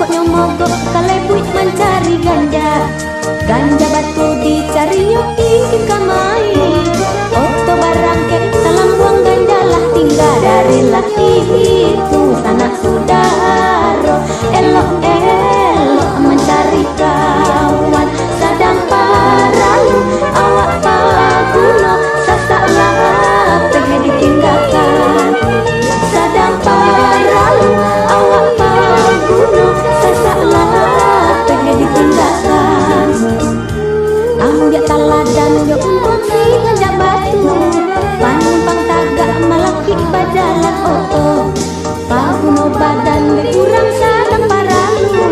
pokoknya mogok kalebui mencari ganja. Ganja batu dicari yuk izin kamai. Oto barangke dalam buang ganja lah tinggal dari laki itu sanak saudara. Elok-elok mencari kawan sadang paralu awak paguno sasalah pengen ditinggalkan. Sadang paralu awak paguno sasalah pengen ditinggalkan. Ambil taladan yo unti ganja batu panumpang tagak malaki bajalan oto paguno badan kurang sadang paralu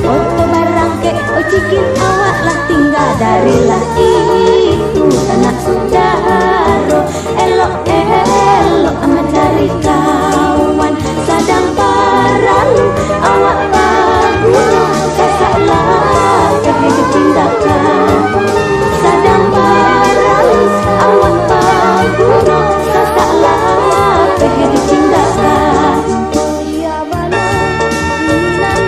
oto barangke cikin awak lah tinggal dari lah itu anak saudara. Elok-elok mencari kawan sadang paralu awak paguno sasalah pengen ditinggalkan. Sadang paralu awak paguno sasalah pengen ditinggalkan. Ya bala minang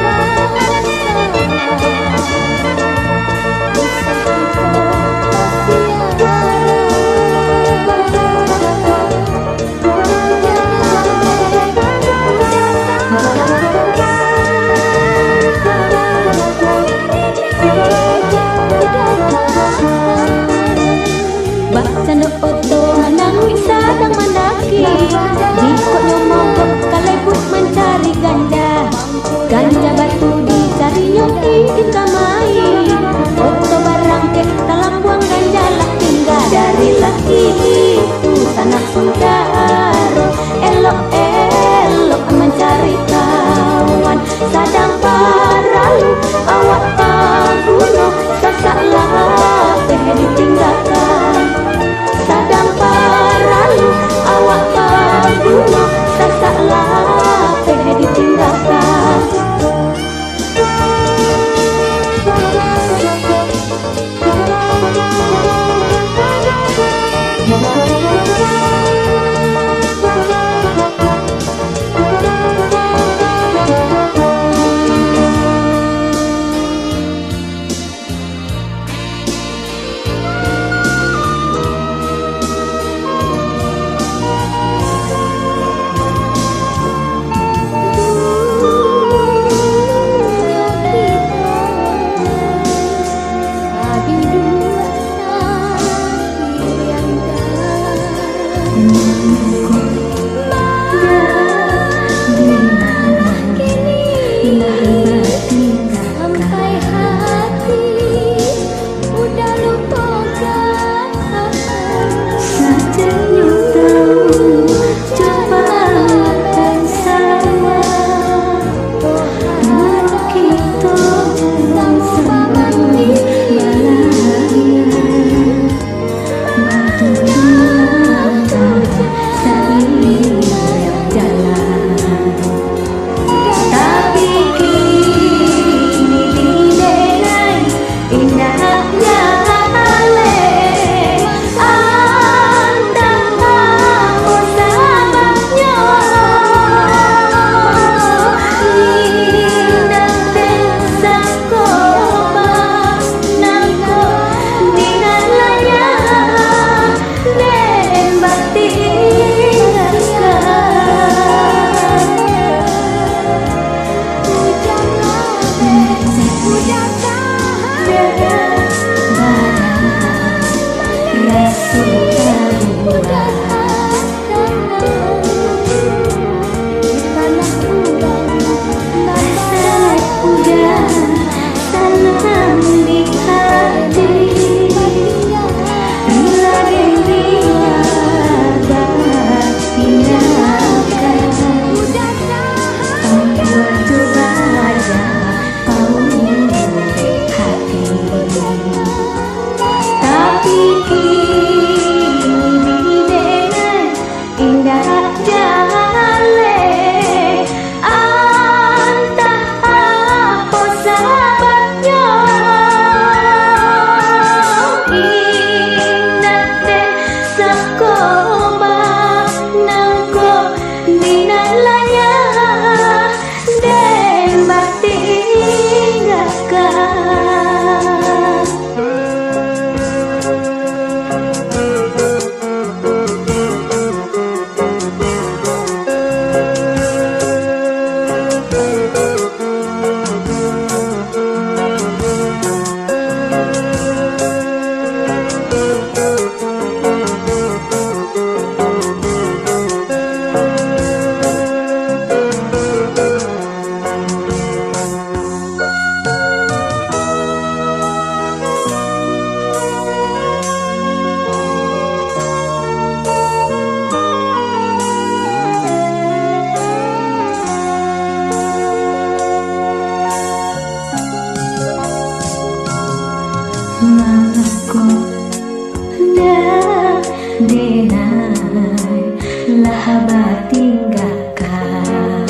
sahabat tinggalkan.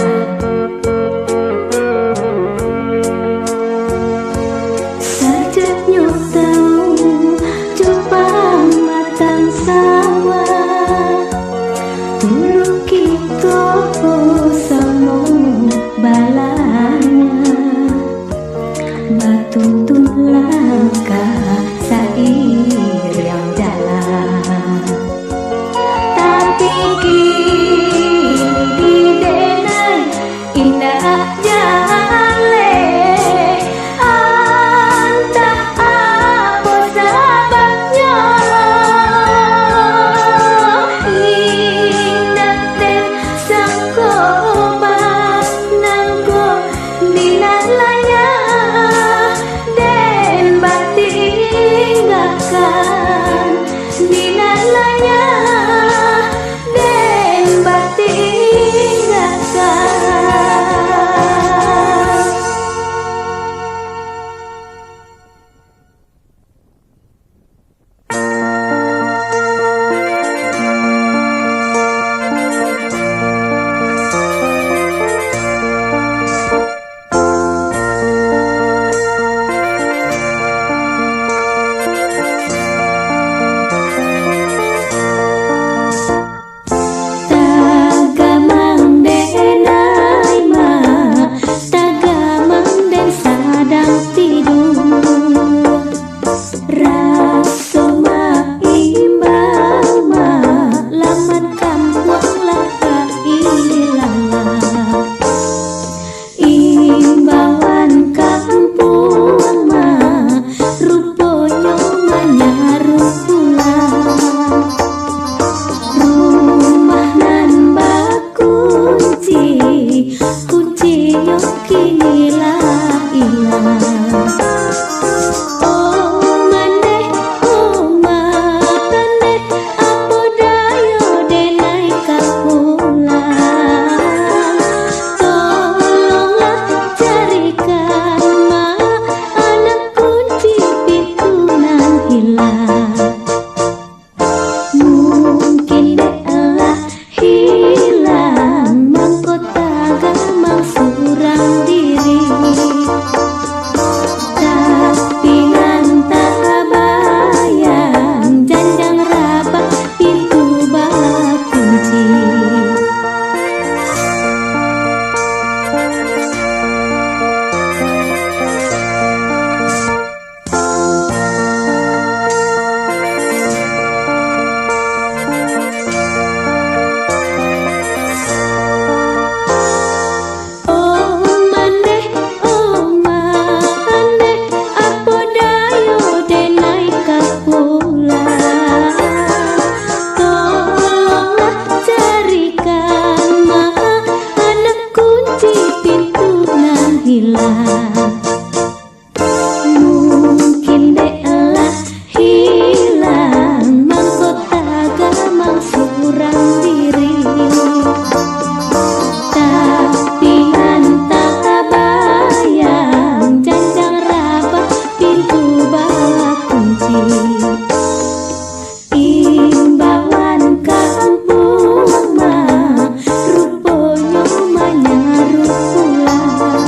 Sajatnya tahu coba matang sawah, dulu kita sama balanya, batu langkah seiring jalan. Tapi kini denai indah jale, antah apa sebabnya, indah ten sangko nanggo dinalanya, den batinggakan dinalanya, den batinggakan. Tagamang denai ma, tagamang den sadang tidur, rasa ma imbang ma, laman kampung laka ilala, imbauan kampung ma, rupanya manyaru pulang. Rumah nan bakunci, kuncinya kini lah hilang. Oh maneh, apa daya denai kapulang. Tolonglah carikan ma, anak kunci pintu nan hilang. Mungkin delah hilang, mahkota gamang surang diri, tapi nanta bayang janjang rabak pintu bakunci. Oh maneh, apa daya denai kapulang. Tolonglah carikan ma, anak kunci pintu nan hilang. Mungkin delah hilang, mahkota gamang surang diri, tapi nanta bayang janjang rabak pintu bakunci. Imbauan kampung ma, rupanya manyaru pulang.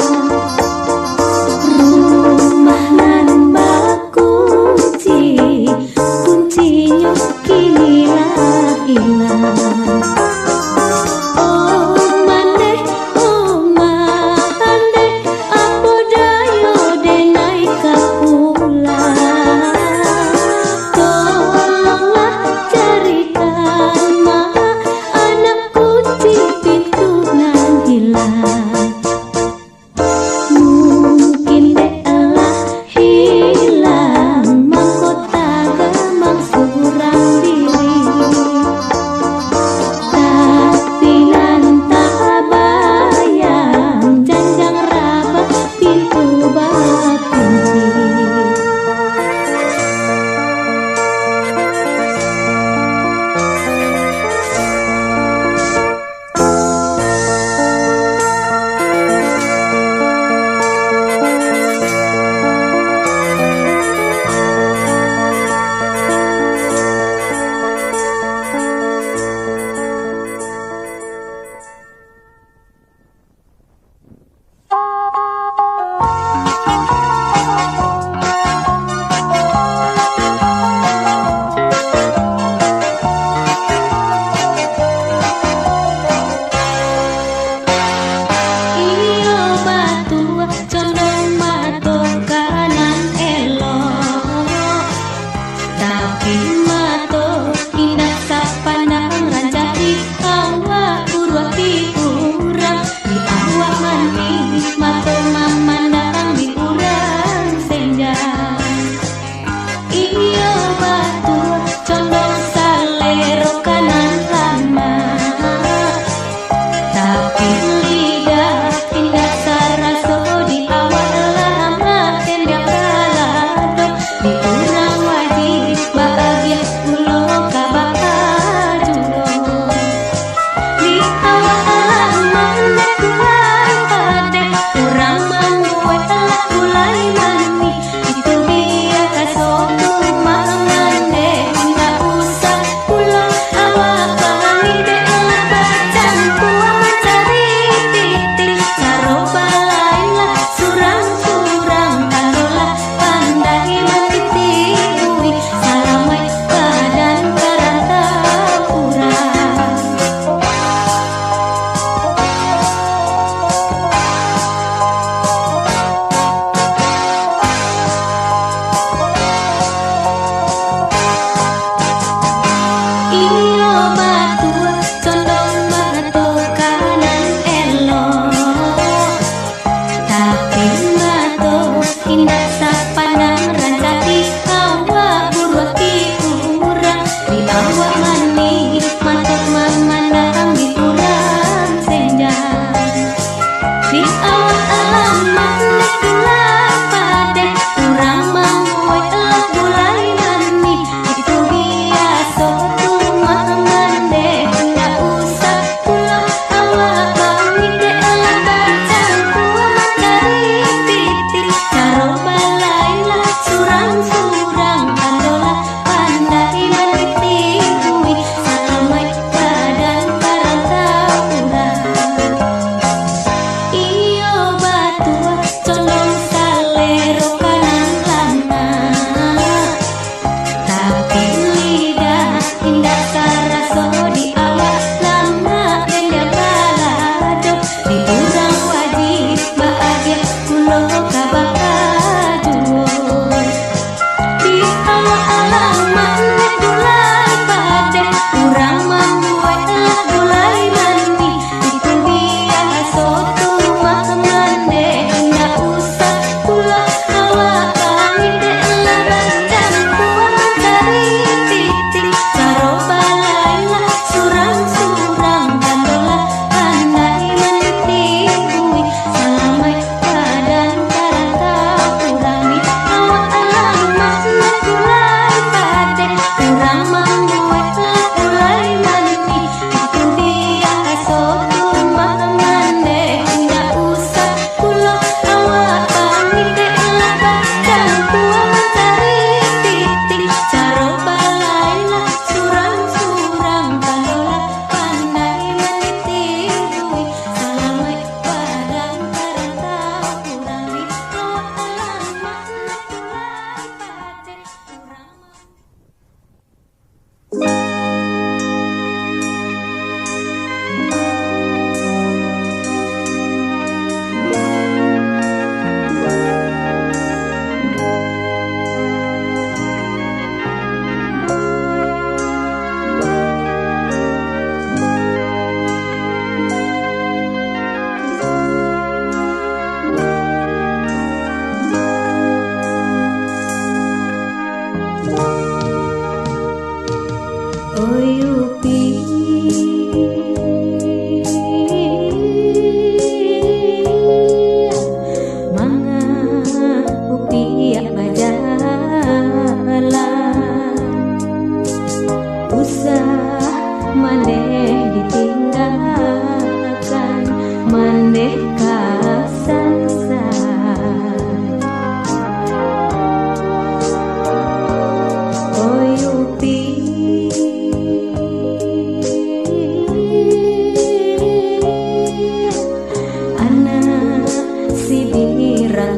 pirang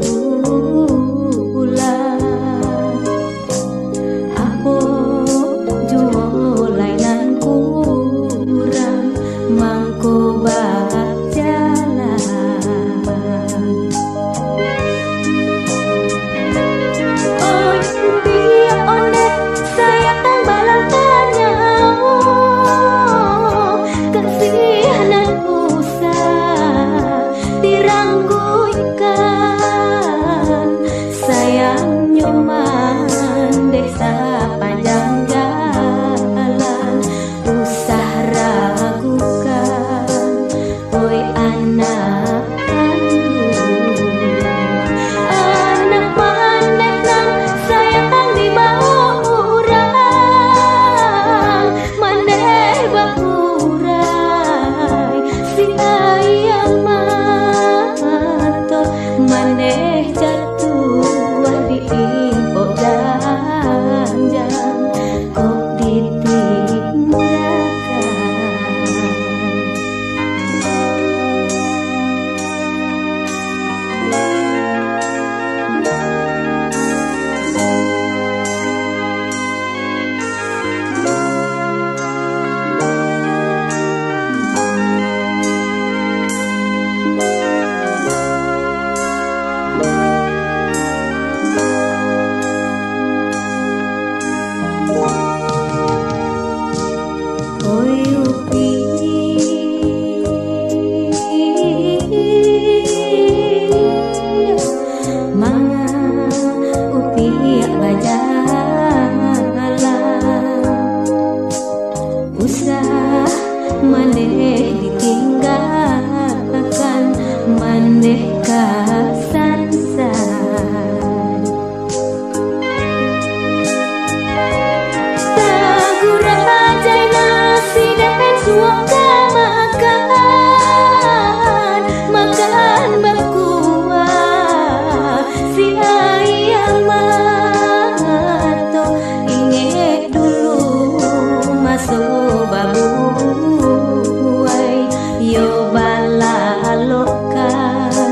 bulan aku jual lainan kurang mangko bak jalan. Oh dia onde sayang balang tanya kasihanan usah dirangguikan sayang nyoman desa panjang jalan usah ragukan oi anak anak maneh nang sayang di bawah urang maneh bakurai si ayam mato maneh jatuh di impok janjang kok ditinggalkan. Oi upi manga upi bajalan usah maneh ditinggalkan maneh kasansan tagura ajai nasi dan suaka makan berkuah si ayam mato inget dulu masuk babuai yo balalokan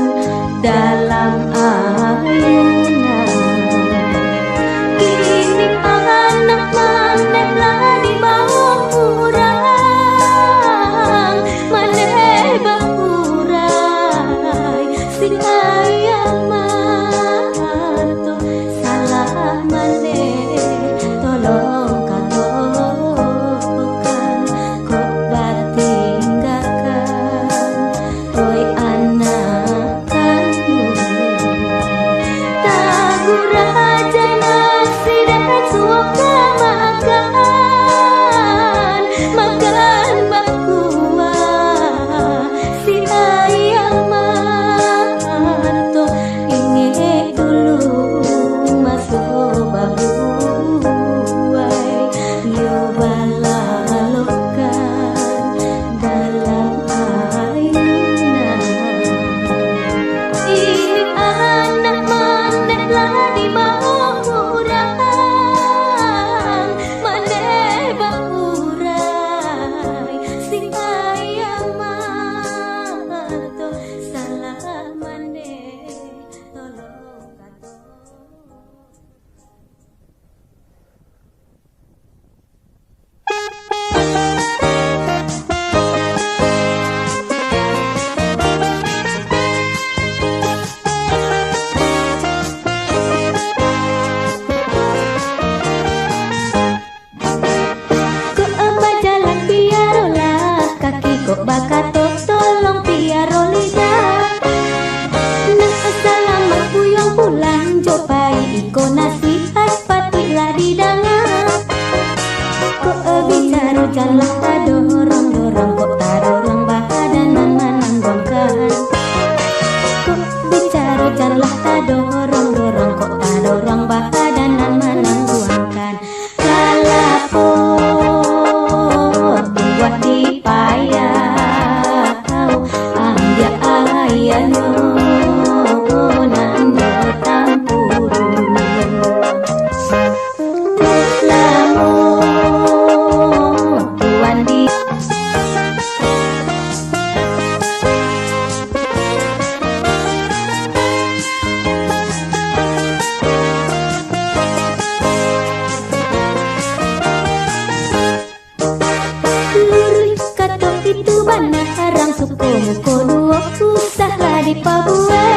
jadi pabue.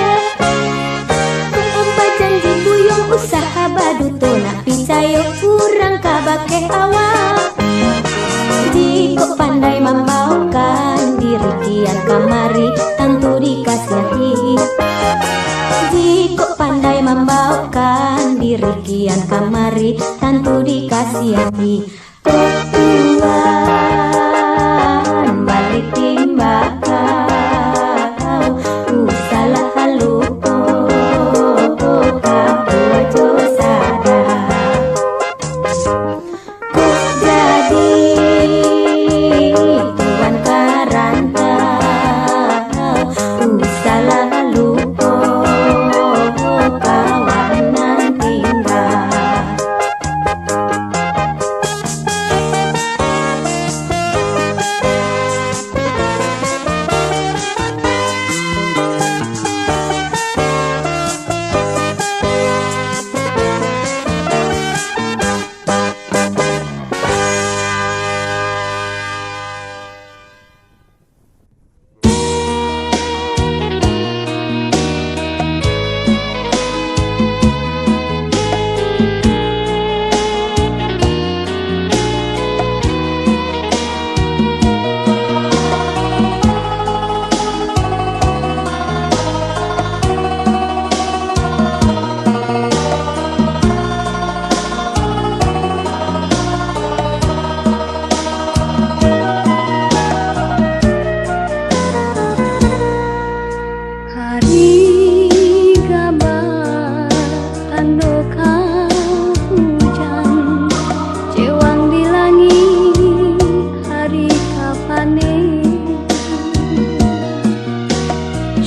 Ku ompa janji buyung usaha baduto nak picayo kurang kabake awak. Jika pandai membawakan diri kian kamari tentu dikasihi. Jika pandai membawakan diri kian kamari tentu dikasihi. Tuan balik timbakau usalah halu kabujo sadar. Ku jadi tuan karantau usalah halu kawanan tinggal.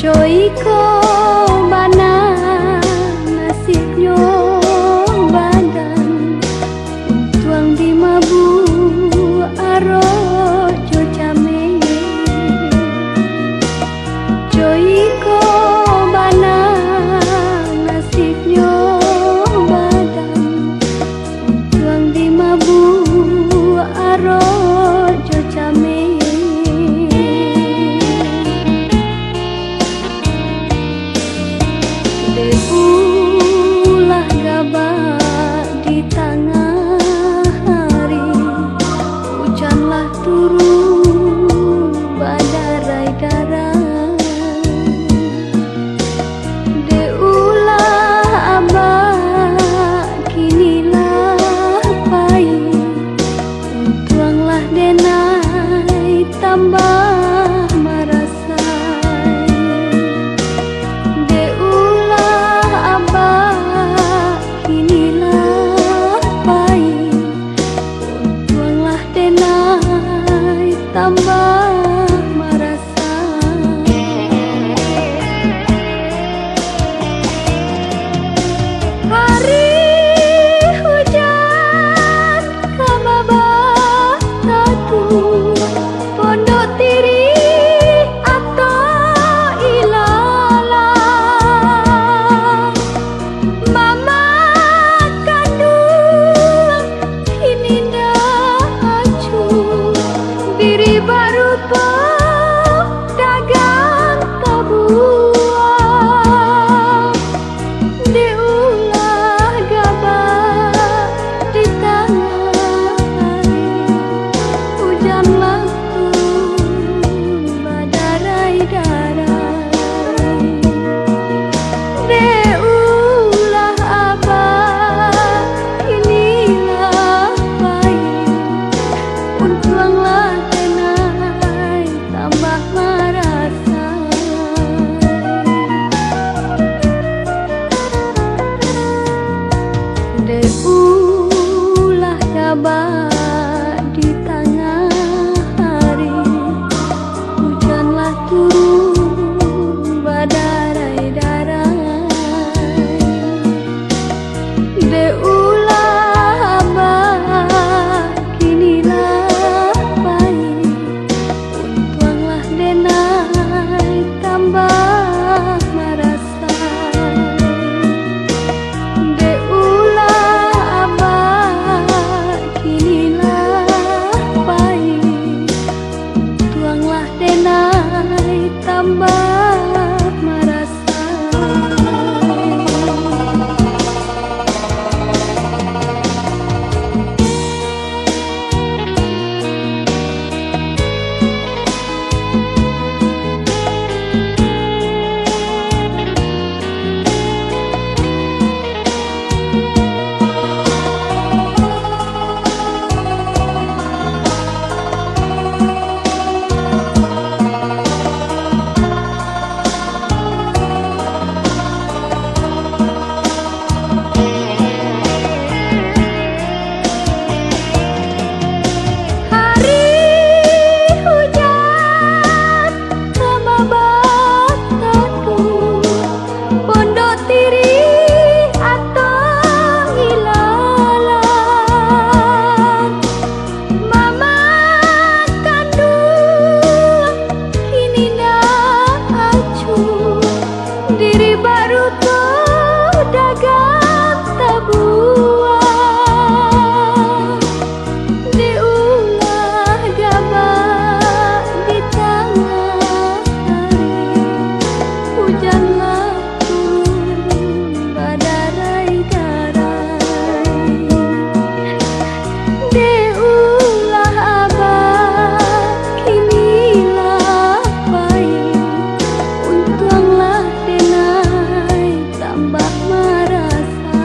Joiko bana nasibnya badan tuang di mabu aro cocame. Joiko bana nasibnya badan tuang di mabu aro cocame. janganlah turun badarai-darai. Deulah abah kinilah baik, untunglah denai tambah merasa.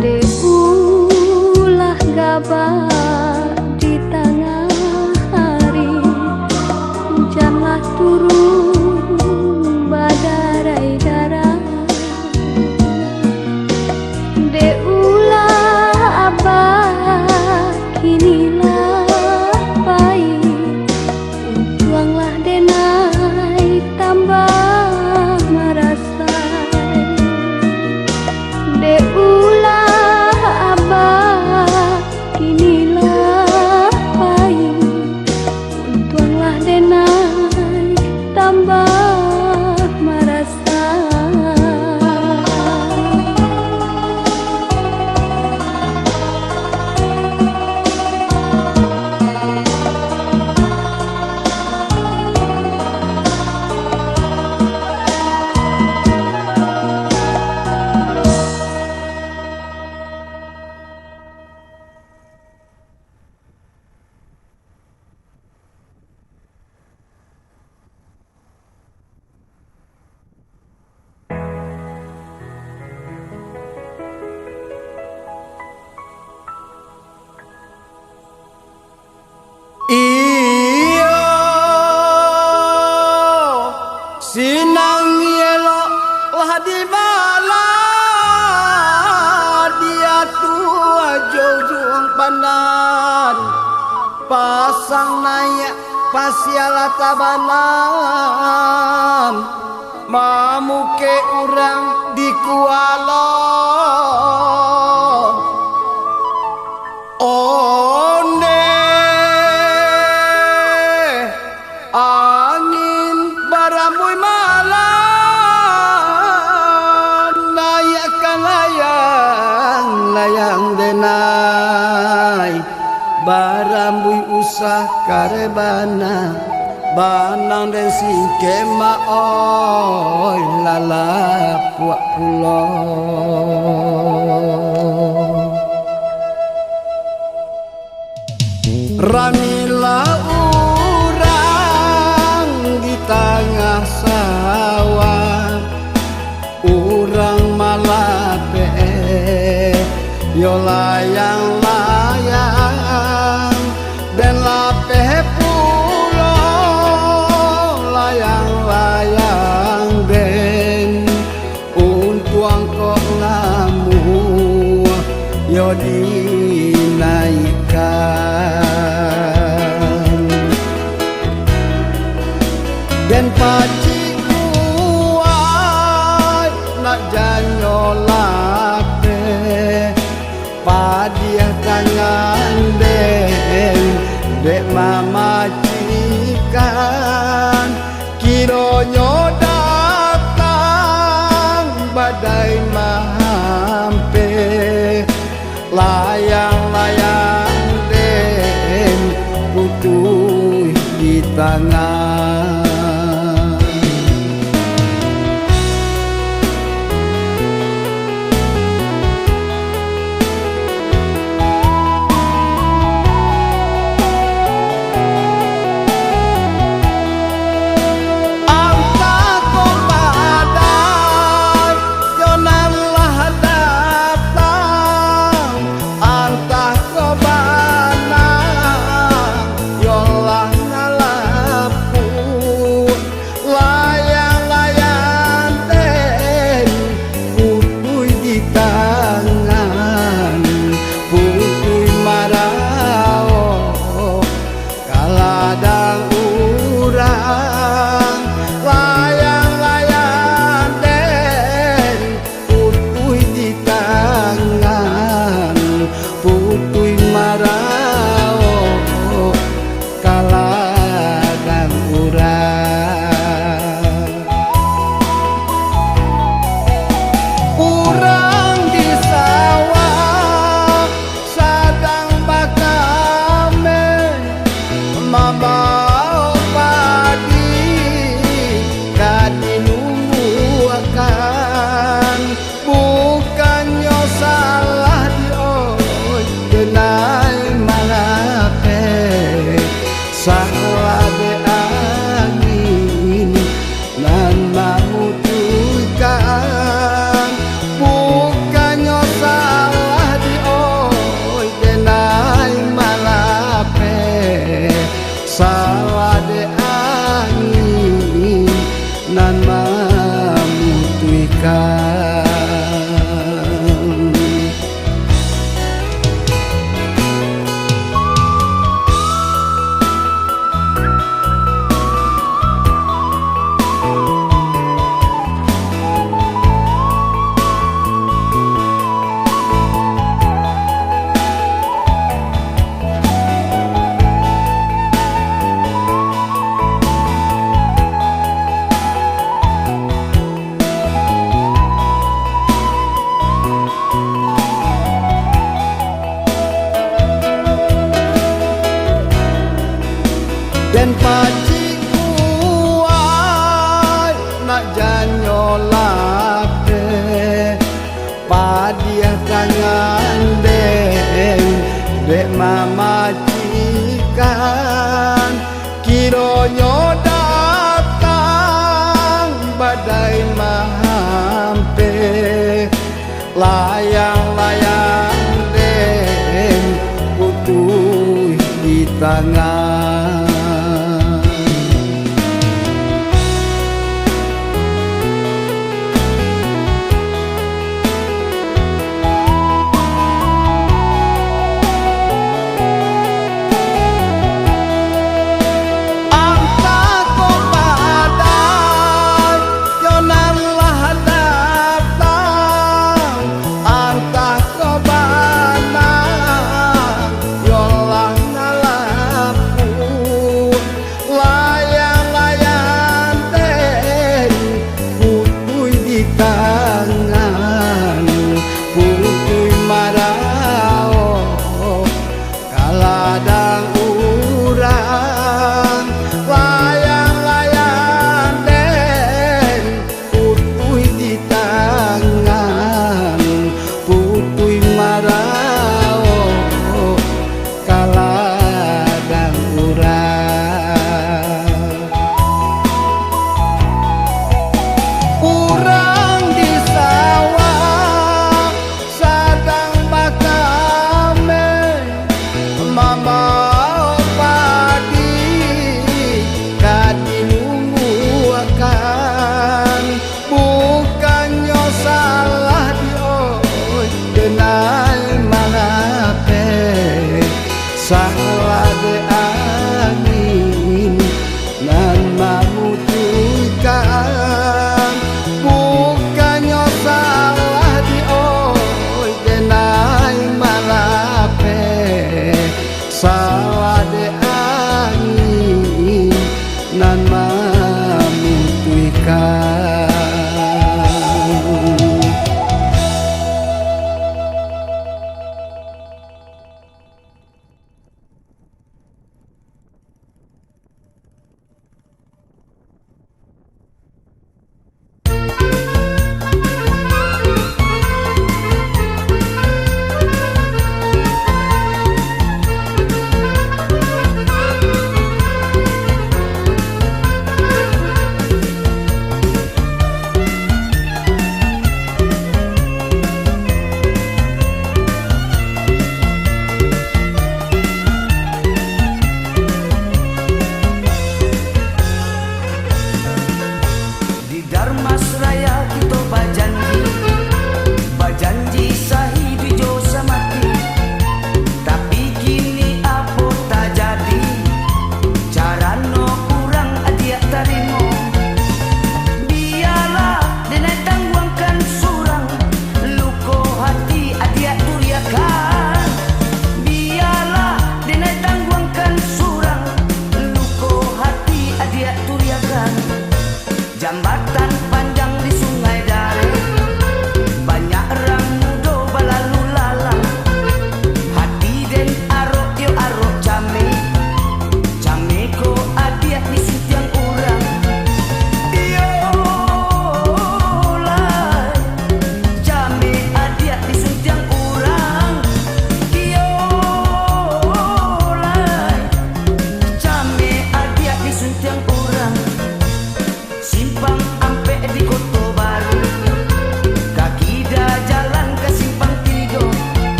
Deulah gabah di tengah hari, janganlah turun badarai-darai. Deulah abah kinilah baik, untuanglah denai tambah merasa. Deulah abah kinilah baik, untuanglah denai tambah merasa. Iyo sinang yelo lah di bala dia tua jauh pandan pasang naya pasiala tabanan mamuke urang di kuala onde angin baramui malam nayakan layang denai barambui usah karebana banang den singkema oi lala puak pulo ramila urang di tengah sawah urang malape yo layang-layang dan lape pulo layang-layang den untuang kok lamu yo dinaikkan dan paci kuat nak janyolate padiah tangan den dek mama cikan kironyo datang badai mahampe layang-layang den putuh di tangan. Yolah ngalapu Membawa padi kadinunggu akan bukannya salah dioi kenai malape salah de angin nan mamutuikan bukannya salah dioi kenai malape salah de angin nan mamutuikan. Dan paci kuai nak janyo lape padiah tangan dek mama cikan kironyo datang badai mahampe layang-layang den putih di tangan.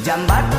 Jambatan